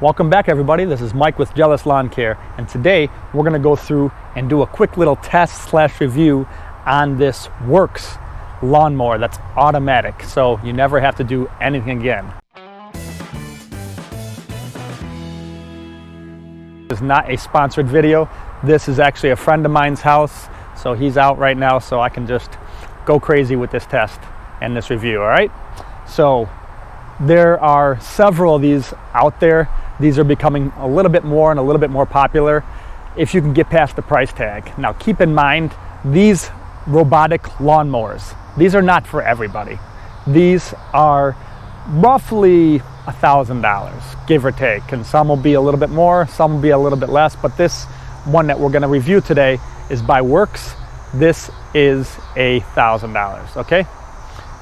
Welcome back, everybody. This is Mike with Jealous Lawn Care, and today we're going to go through and do a quick little test / review on this Worx lawnmower that's automatic, so you never have to do anything again. This is not a sponsored video. This is actually a friend of mine's house, so he's out right now, so I can just go crazy with this test and this review. All right, so there are several of these out there. These are becoming a little bit more and a little bit more popular if you can get past the price tag. Now keep in mind, these robotic lawnmowers, these are not for everybody. These are roughly $1,000, give or take, and some will be a little bit more, some will be a little bit less, but this one that we're going to review today is by Worx. This is $1,000, okay?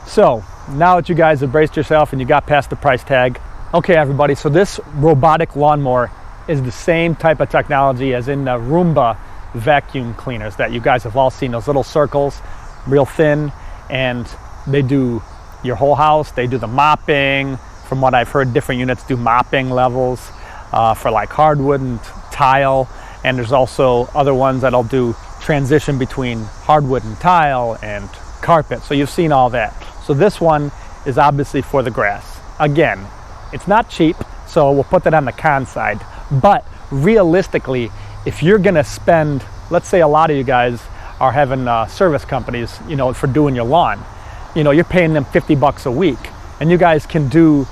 So now that you guys have braced yourself and you got past the price tag, okay everybody, so this robotic lawnmower is the same type of technology as in the Roomba vacuum cleaners that you guys have all seen, those little circles, real thin, and they do your whole house. They do the mopping. From what I've heard, different units do mopping levels for like hardwood and tile, and there's also other ones that'll do transition between hardwood and tile and carpet. So you've seen all that. So this one is obviously for the grass. Again, it's not cheap, so we'll put that on the con side. But realistically, if you're gonna spend, let's say a lot of you guys are having service companies, you know, for doing your lawn, you know, you're paying them $50 a week, and you guys can do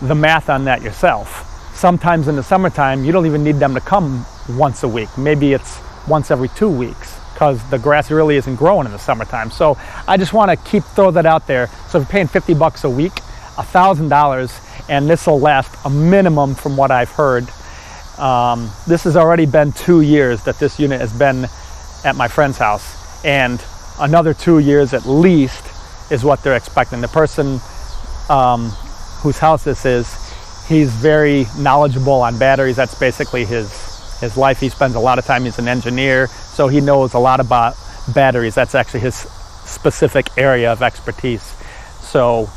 the math on that yourself. Sometimes in the summertime, you don't even need them to come once a week. Maybe it's once every 2 weeks, because the grass really isn't growing in the summertime. So I just want to throw that out there. So if you're paying $50 a week, $1,000, and this will last a minimum from what I've heard. This has already been 2 years that this unit has been at my friend's house, and another 2 years at least is what they're expecting. The person whose house this is, he's very knowledgeable on batteries. That's basically his life. He spends a lot of time, he's an engineer, so he knows a lot about batteries. That's actually his specific area of expertise. So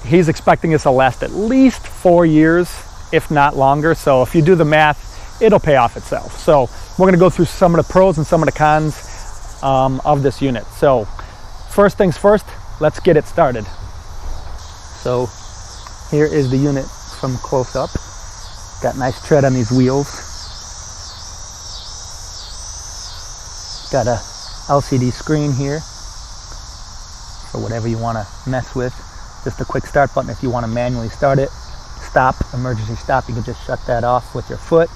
he's expecting this to last at least 4 years, if not longer. So if you do the math, it'll pay off itself. So we're going to go through some of the pros and some of the cons of this unit. So first things first, let's get it started. So here is the unit from close up. Got nice tread on these wheels. Got a LCD screen here for whatever you want to mess with. Just a quick start button if you want to manually start it. Stop, emergency stop, you can just shut that off with your foot.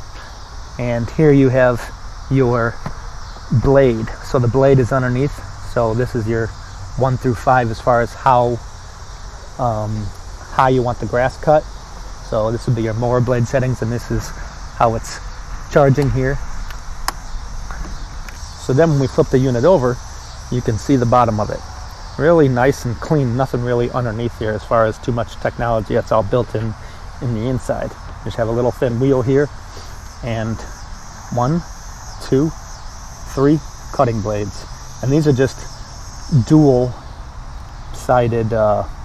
And here you have your blade. So the blade is underneath. So this is your 1 through 5 as far as how high you want the grass cut. So this would be your mower blade settings, and this is how it's charging here. So then when we flip the unit over, you can see the bottom of it. Really nice and clean, nothing really underneath here as far as too much technology. That's all built in the inside. Just have a little thin wheel here, and 1, 2, 3 cutting blades. And these are just dual sided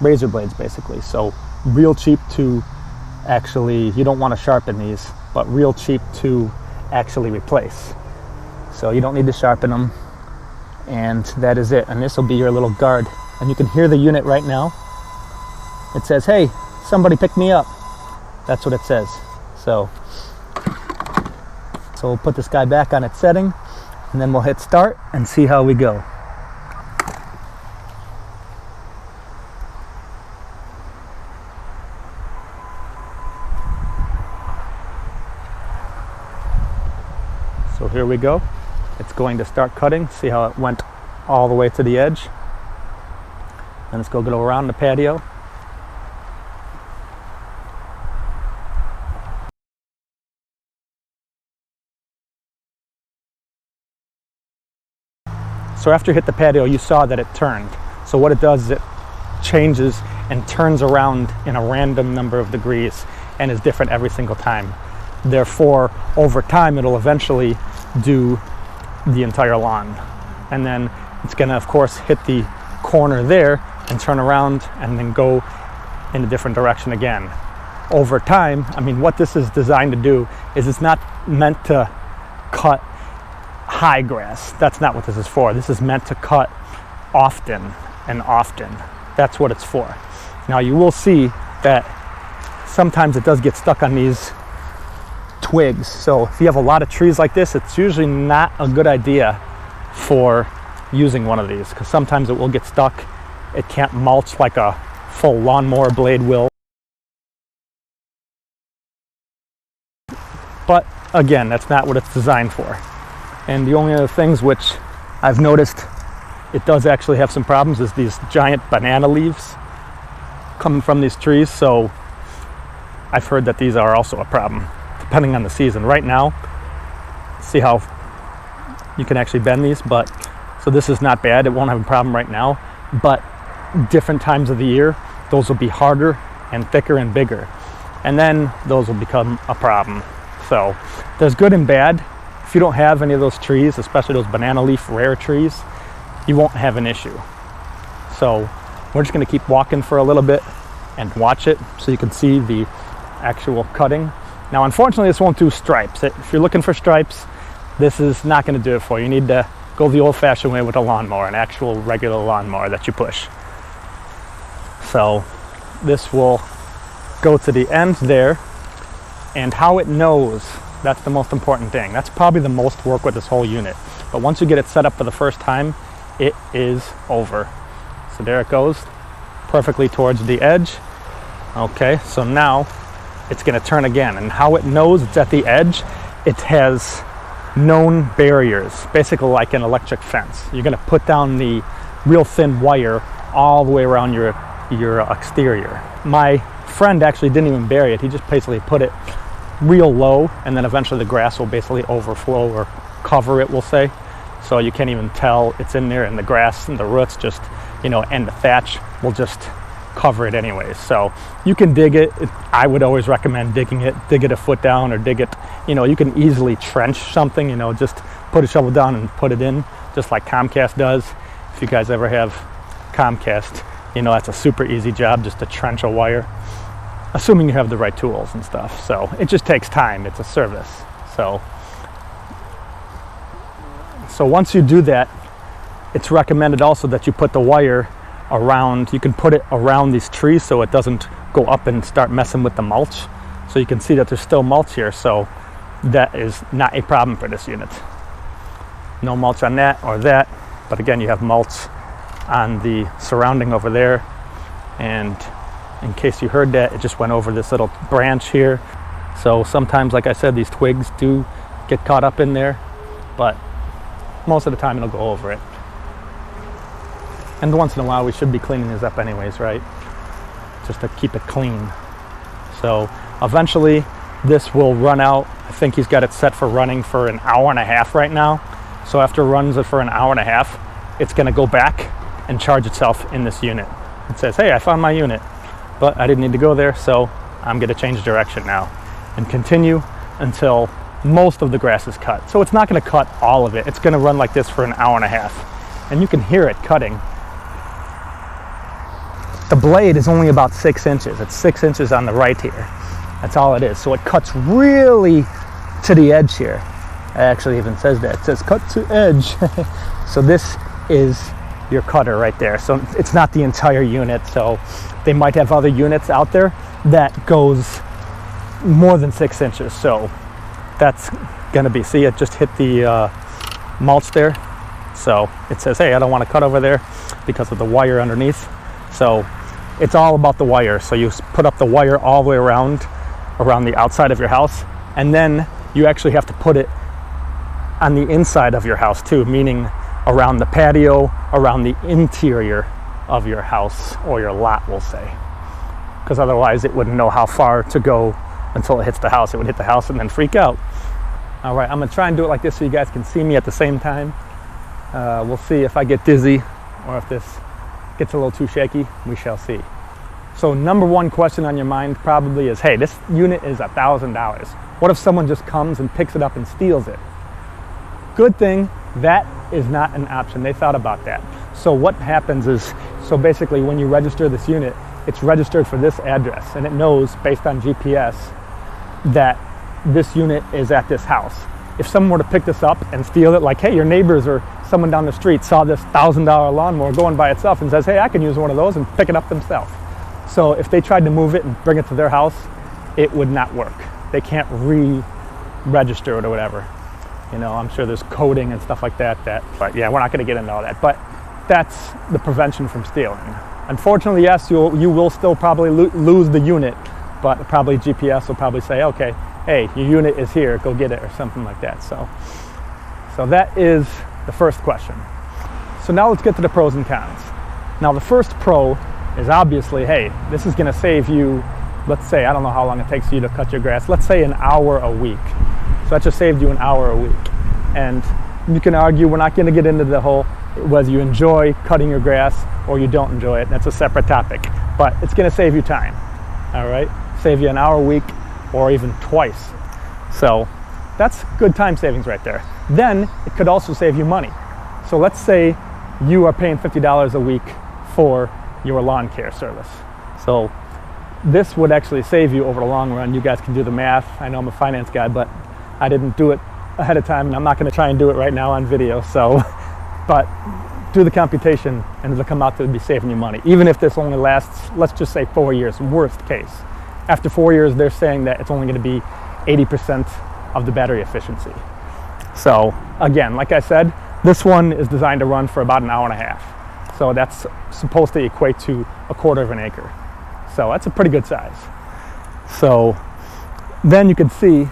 razor blades basically. So real cheap to actually, you don't want to sharpen these, but real cheap to actually replace. So you don't need to sharpen them, and that is it. And this will be your little guard, and you can hear the unit right now. It says, hey, somebody pick me up. That's what it says. So we'll put this guy back on its setting, and then we'll hit start and see how we go. So here we go. It's going to start cutting. See how it went all the way to the edge. And let's go around the patio. So after you hit the patio, you saw that it turned. So what it does is it changes and turns around in a random number of degrees and is different every single time. Therefore, over time, it'll eventually do the entire lawn. And then it's gonna, of course, hit the corner there and turn around and then go in a different direction again. over time, I mean, what this is designed to do is it's not meant to cut high grass. That's not what this is for. This is meant to cut often and often. That's what it's for. Now you will see that sometimes it does get stuck on these twigs. So if you have a lot of trees like this, it's usually not a good idea for using one of these, because sometimes it will get stuck. It can't mulch like a full lawnmower blade will. But again, that's not what it's designed for. And the only other things which I've noticed it does actually have some problems is these giant banana leaves coming from these trees. So I've heard that these are also a problem depending on the season. Right now, see how you can actually bend these, but so this is not bad. It won't have a problem right now, but different times of the year, those will be harder and thicker and bigger. And then those will become a problem. So there's good and bad. If you don't have any of those trees, especially those banana leaf rare trees, you won't have an issue. So we're just gonna keep walking for a little bit and watch it so you can see the actual cutting. Now, unfortunately, this won't do stripes. If you're looking for stripes, this is not gonna do it for you. You need to go the old-fashioned way with a lawnmower, an actual regular lawnmower that you push. So this will go to the end there, and how it knows, that's the most important thing. That's probably the most work with this whole unit. But once you get it set up for the first time, it is over. So there it goes, perfectly towards the edge. Okay, so now it's gonna turn again. And how it knows it's at the edge, it has known barriers, basically like an electric fence. You're gonna put down the real thin wire all the way around your exterior. My friend actually didn't even bury it. He just basically put it real low, and then eventually the grass will basically overflow or cover it, we'll say. So you can't even tell it's in there, and the grass and the roots just, and the thatch will just cover it anyways. So you can dig it. I would always recommend digging it. Dig it a foot down, or dig it, you can easily trench something, just put a shovel down and put it in, just like Comcast does. If you guys ever have Comcast, that's a super easy job, just to trench a wire, assuming you have the right tools and stuff. So it just takes time. It's a service. So once you do that, it's recommended also that you put the wire around, you can put it around these trees so it doesn't go up and start messing with the mulch. So you can see that there's still mulch here, so that is not a problem for this unit. No mulch on that or that, but again, you have mulch on the surrounding over there. And in case you heard that, it just went over this little branch here. So sometimes, like I said, these twigs do get caught up in there, but most of the time it'll go over it. And once in a while we should be cleaning these up anyways, right? Just to keep it clean. So eventually this will run out. I think he's got it set for running for an hour and a half right now. So after it runs it for an hour and a half, it's gonna go back and charge itself in this unit. It says, hey, I found my unit, but I didn't need to go there, so I'm gonna change direction now and continue until most of the grass is cut. So it's not gonna cut all of it. It's gonna run like this for an hour and a half. And you can hear it cutting. The blade is only about 6 inches. It's 6 inches on the right here. That's all it is. So it cuts really to the edge here. It actually even says that. It says cut to edge. So this is your cutter right there. So it's not the entire unit. So they might have other units out there that goes more than 6 inches. So that's gonna be, see, it just hit the mulch there. So it says, hey, I don't want to cut over there because of the wire underneath. So it's all about the wire. So you put up the wire all the way around the outside of your house, and then you actually have to put it on the inside of your house too, meaning around the patio, around the interior of your house or your lot, we'll say, because otherwise it wouldn't know how far to go until it hits the house. It would hit the house and then freak out. All right, I'm gonna try and do it like this so you guys can see me at the same time. We'll see if I get dizzy or if this gets a little too shaky. We shall see. So number one question on your mind probably is, hey, this unit is $1,000. What if someone just comes and picks it up and steals it? Good thing that is not an option. They thought about that. So what happens is, so basically when you register this unit, it's registered for this address, and it knows based on GPS that this unit is at this house. If someone were to pick this up and steal it, like, hey, your neighbors or someone down the street saw this $1,000 lawnmower going by itself and says, hey, I can use one of those, and pick it up themselves. So if they tried to move it and bring it to their house, it would not work. They can't re-register it or whatever. You know, I'm sure there's coding and stuff like that, but yeah, we're not gonna get into all that. But that's the prevention from stealing. Unfortunately, yes, you will still probably lose the unit, but probably GPS will probably say, okay, hey, your unit is here, go get it, or something like that. So that is the first question. So now let's get to the pros and cons. Now the first pro is obviously, hey, this is gonna save you, let's say, I don't know how long it takes you to cut your grass, let's say an hour a week. So that just saved you an hour a week. And you can argue, we're not gonna get into the whole, whether you enjoy cutting your grass or you don't enjoy it, that's a separate topic. But it's gonna save you time, all right? Save you an hour a week or even twice. So that's good time savings right there. Then it could also save you money. So let's say you are paying $50 a week for your lawn care service. So this would actually save you over the long run. You guys can do the math. I know I'm a finance guy, but I didn't do it ahead of time, and I'm not gonna try and do it right now on video. So, but do the computation and it'll come out to be saving you money. Even if this only lasts, let's just say 4 years, worst case. After 4 years, they're saying that it's only gonna be 80% of the battery efficiency. So again, like I said, this one is designed to run for about an hour and a half. So that's supposed to equate to 1/4 of an acre. So that's a pretty good size. So then you can see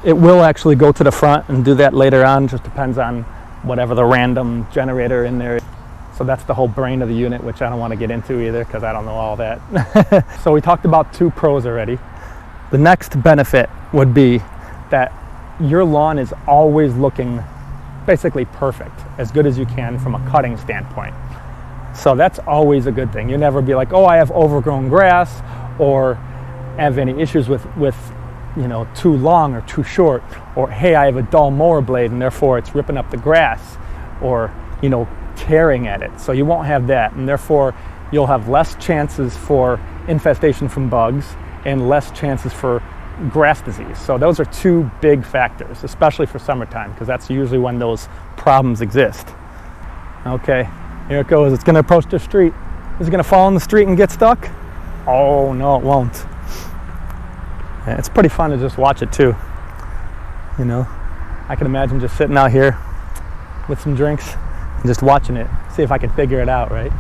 it will actually go to the front and do that later on, just depends on whatever the random generator in there is. So that's the whole brain of the unit, which I don't want to get into either because I don't know all that. So we talked about 2 pros already. The next benefit would be that your lawn is always looking basically perfect, as good as you can from a cutting standpoint. So that's always a good thing. You'll never be like, oh, I have overgrown grass, or have any issues with you know, too long or too short, or hey, I have a dull mower blade and therefore it's ripping up the grass, or you know, tearing at it. So you won't have that, and therefore you'll have less chances for infestation from bugs and less chances for grass disease. So those are 2 big factors, especially for summertime, because that's usually when those problems exist. Okay, here it goes. It's going to approach the street. Is it going to fall in the street and get stuck? Oh no, it won't. Yeah, it's pretty fun to just watch it too. You know, I can imagine just sitting out here with some drinks and just watching it, see if I can figure it out, right?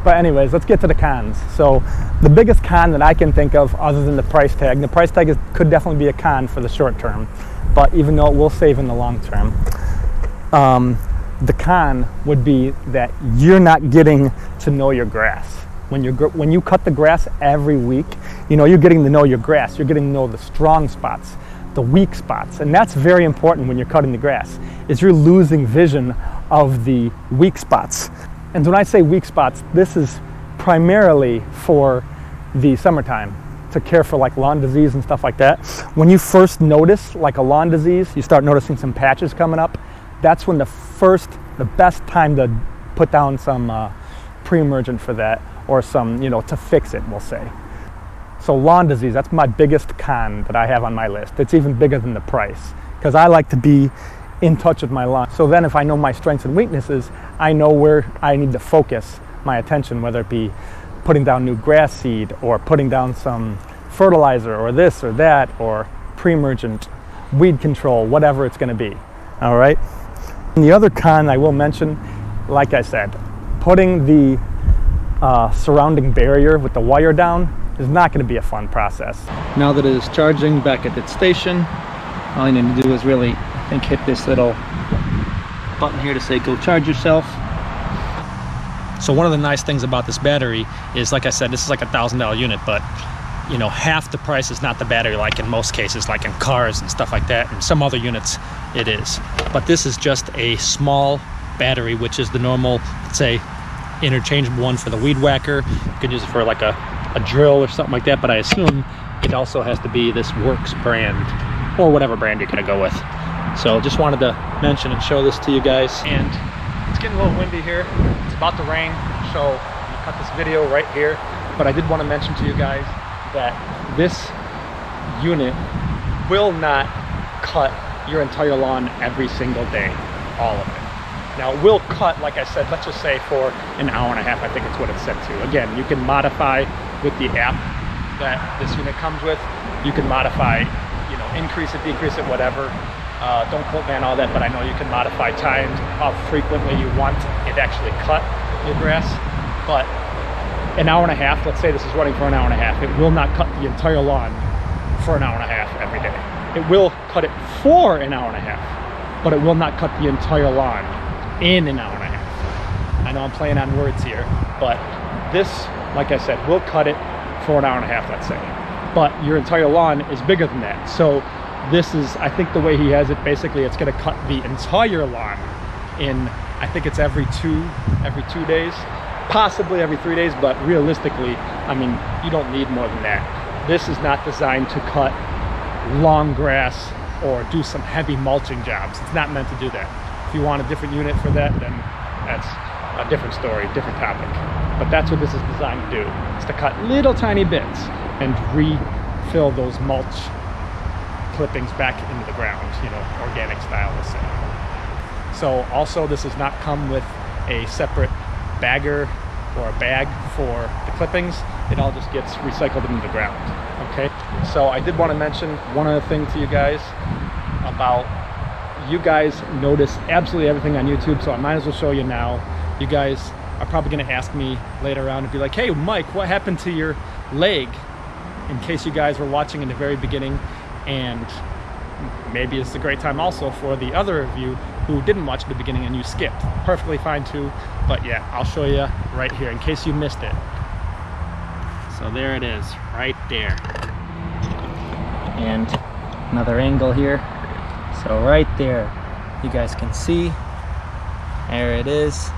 But anyways, let's get to the cons. So the biggest con that I can think of, other than the price tag, and the price tag could definitely be a con for the short term, but even though it will save in the long term, the con would be that you're not getting to know your grass. When you cut the grass every week, you know, you're getting to know your grass. You're getting to know the strong spots, the weak spots, and that's very important when you're cutting the grass, is you're losing vision of the weak spots. And when I say weak spots, this is primarily for the summertime, to care for like lawn disease and stuff like that. When you first notice like a lawn disease, you start noticing some patches coming up, that's when the best time to put down some pre-emergent for that, or some, you know, to fix it, we'll say. So lawn disease, that's my biggest con that I have on my list. It's even bigger than the price, because I like to be in touch with my lawn. So then if I know my strengths and weaknesses, I know where I need to focus my attention, whether it be putting down new grass seed, or putting down some fertilizer, or this or that, or pre-emergent weed control, whatever it's gonna be, all right? And the other con I will mention, like I said, putting the surrounding barrier with the wire down is not going to be a fun process. Now that it is charging back at its station, all you need to do is really, I think, hit this little button here to say go charge yourself. So one of the nice things about this battery is, like I said, this is like a $1,000 unit, but you know, half the price is not the battery, like in most cases, like in cars and stuff like that, and some other units it is. But this is just a small battery, which is the normal, let's say, interchangeable one for the weed whacker. You can use it for like a drill or something like that, but I assume it also has to be this Worx brand, or whatever brand you're gonna go with. So just wanted to mention and show this to you guys. And it's getting a little windy here. It's about to rain. So I'm gonna cut this video right here, but I did want to mention to you guys that this unit will not cut your entire lawn every single day, all of it. Now it will cut, like I said, let's just say for an hour and a half, I think it's what it's set to. Again, you can modify with the app that this unit comes with. You can modify, you know, increase it, decrease it, whatever. Don't quote me on all that, but I know you can modify times, how frequently you want it actually cut your grass. But an hour and a half, let's say this is running for an hour and a half, it will not cut the entire lawn for an hour and a half every day. It will cut it for an hour and a half, but it will not cut the entire lawn in an hour and a half. I know I'm playing on words here, but this, like I said, will cut it for an hour and a half, let's say. But your entire lawn is bigger than that. So this is, I think the way he has it, basically it's gonna cut the entire lawn in, I think it's every two days, possibly every 3 days, but realistically, I mean, you don't need more than that. This is not designed to cut long grass or do some heavy mulching jobs. It's not meant to do that. If you want a different unit for that, then that's a different story, different topic. But that's what this is designed to do. It's to cut little tiny bits and refill those mulch clippings back into the ground, you know, organic style, let's say. So also, this does not come with a separate bagger or a bag for the clippings. It all just gets recycled into the ground, okay? So I did want to mention one other thing to you guys about, you guys notice absolutely everything on YouTube, so I might as well show you now. You guys are probably going to ask me later on and be like, hey Mike, what happened to your leg? In case you guys were watching in the very beginning, and maybe it's a great time also for the other of you who didn't watch the beginning and you skipped. Perfectly fine too, but yeah, I'll show you right here in case you missed it. So there it is, right there. And another angle here. So right there, you guys can see, there it is.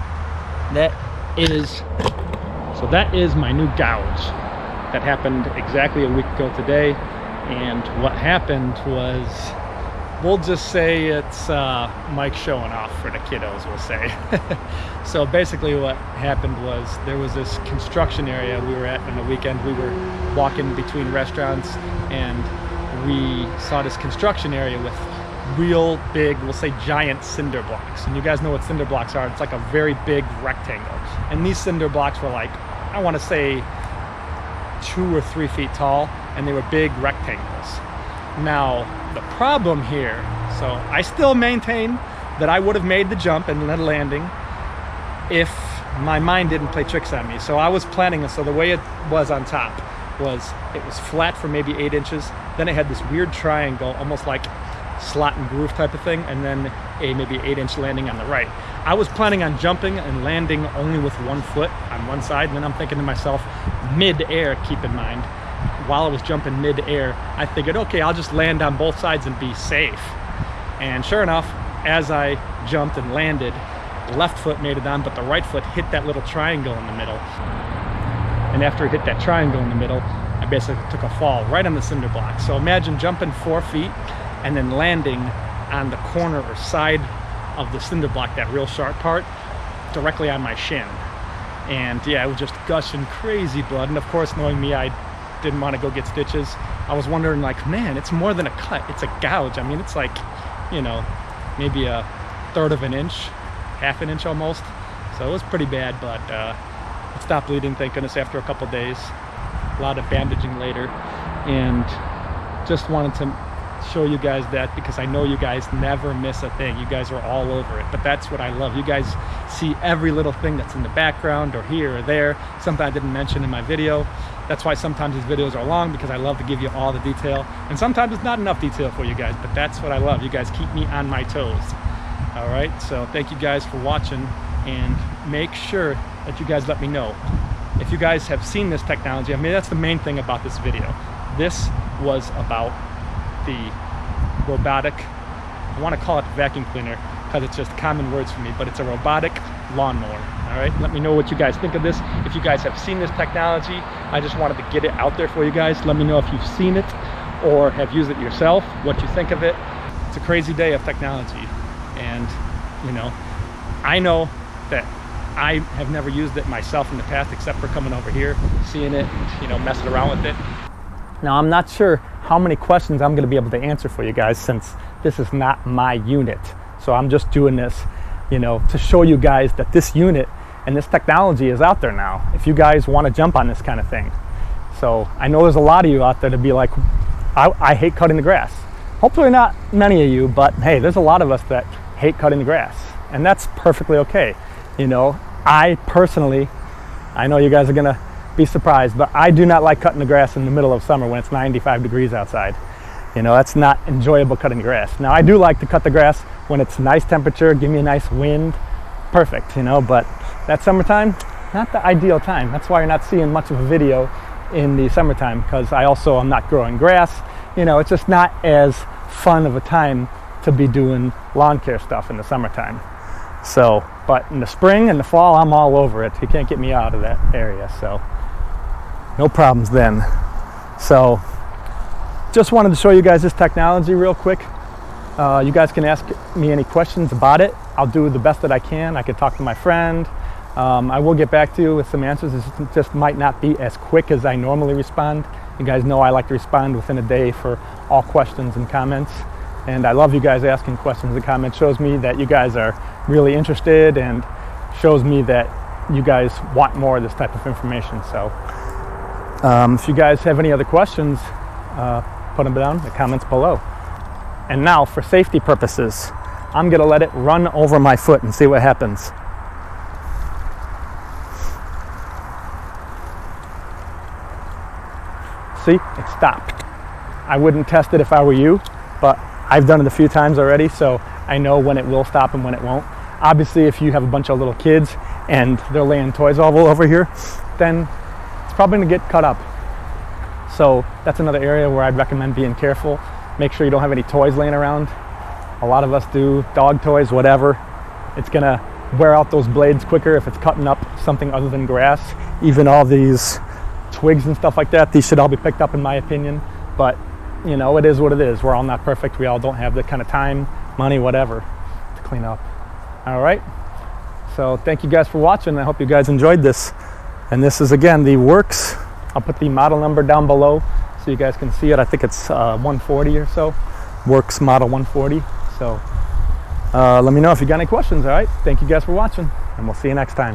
That is my new gouge. That happened exactly a week ago today. And what happened was, we'll just say it's Mike showing off for the kiddos, we'll say. So basically what happened was, there was this construction area we were at on the weekend. We were walking between restaurants and we saw this construction area with real big, we'll say giant cinder blocks. And you guys know what cinder blocks are. It's like a very big rectangle. And these cinder blocks were like, I want to say 2 or 3 feet tall, and they were big rectangles. Now, the problem here, so I still maintain that I would have made the jump and the landing if my mind didn't play tricks on me. So I was planning it, so the way it was on top was, it was flat for maybe 8 inches, then it had this weird triangle, almost like slot and groove type of thing, and then a maybe 8-inch landing on the right. I was planning on jumping and landing only with 1 foot on one side, and then I'm thinking to myself, mid-air, keep in mind, while I was jumping mid-air, I figured, okay, I'll just land on both sides and be safe. And sure enough, as I jumped and landed, the left foot made it on, but the right foot hit that little triangle in the middle. And after it hit that triangle in the middle, I basically took a fall right on the cinder block. So imagine jumping 4 feet and then landing on the corner or side of the cinder block, that real sharp part, directly on my shin. And yeah, it was just gushing crazy blood. And of course, knowing me, I didn't want to go get stitches. I was wondering, like, man, it's more than a cut, it's a gouge. I mean, it's like, you know, maybe a 1/3 of an inch, 1/2 an inch almost. So it was pretty bad, but it stopped bleeding, thank goodness, after a couple days. A lot of bandaging later. And just wanted to show you guys that, because I know you guys never miss a thing. You guys are all over it, but that's what I love. You guys see every little thing that's in the background or here or there, something I didn't mention in my video. That's why sometimes these videos are long, because I love to give you all the detail, and sometimes it's not enough detail for you guys, but that's what I love. You guys keep me on my toes. All right, so thank you guys for watching, and make sure that you guys let me know if you guys have seen this technology. I mean, that's the main thing about this video. This was about the robotic, I want to call it vacuum cleaner because it's just common words for me, but it's a robotic lawnmower. All right, let me know what you guys think of this. If you guys have seen this technology, I just wanted to get it out there for you guys. Let me know if you've seen it or have used it yourself, what you think of it. It's a crazy day of technology, and you know, I know that I have never used it myself in the past, except for coming over here, seeing it, you know, messing around with it. Now, I'm not sure how many questions I'm going to be able to answer for you guys, since this is not my unit. So I'm just doing this, you know, to show you guys that this unit and this technology is out there now, if you guys want to jump on this kind of thing. So I know there's a lot of you out there to be like, I hate cutting the grass. Hopefully not many of you, but hey, there's a lot of us that hate cutting the grass, and that's perfectly okay. You know, I personally, I know you guys are gonna be surprised, but I do not like cutting the grass in the middle of summer when it's 95 degrees outside. You know, that's not enjoyable, cutting grass. Now, I do like to cut the grass when it's nice temperature, give me a nice wind, perfect, you know, but that summertime, not the ideal time. That's why you're not seeing much of a video in the summertime, because I'm not growing grass. You know, it's just not as fun of a time to be doing lawn care stuff in the summertime. So, but in the spring and the fall, I'm all over it. You can't get me out of that area, so no problems then. So, just wanted to show you guys this technology real quick. You guys can ask me any questions about it. I'll do the best that I can. I could talk to my friend. I will get back to you with some answers. It just might not be as quick as I normally respond. You guys know I like to respond within a day for all questions and comments. And I love you guys asking questions and comments. Shows me that you guys are really interested, and shows me that you guys want more of this type of information. So if you guys have any other questions, put them down in the comments below. And now, for safety purposes, I'm gonna let it run over my foot and see what happens. See, it stopped. I wouldn't test it if I were you, but I've done it a few times already, so I know when it will stop and when it won't. Obviously, if you have a bunch of little kids and they're laying toys all over here, then it's probably gonna get cut up. So that's another area where I'd recommend being careful. Make sure you don't have any toys laying around. A lot of us do, dog toys, whatever. It's gonna wear out those blades quicker if it's cutting up something other than grass. Even all these twigs and stuff like that, these should all be picked up, in my opinion. But you know, it is what it is. We're all not perfect. We all don't have the kind of time, money, whatever to clean up. All right, so thank you guys for watching. I hope you guys enjoyed this. And this is, again, the Worx. I'll put the model number down below so you guys can see it. I think it's 140 or so, Worx model 140. So let me know if you got any questions. All right, thank you guys for watching, and we'll see you next time.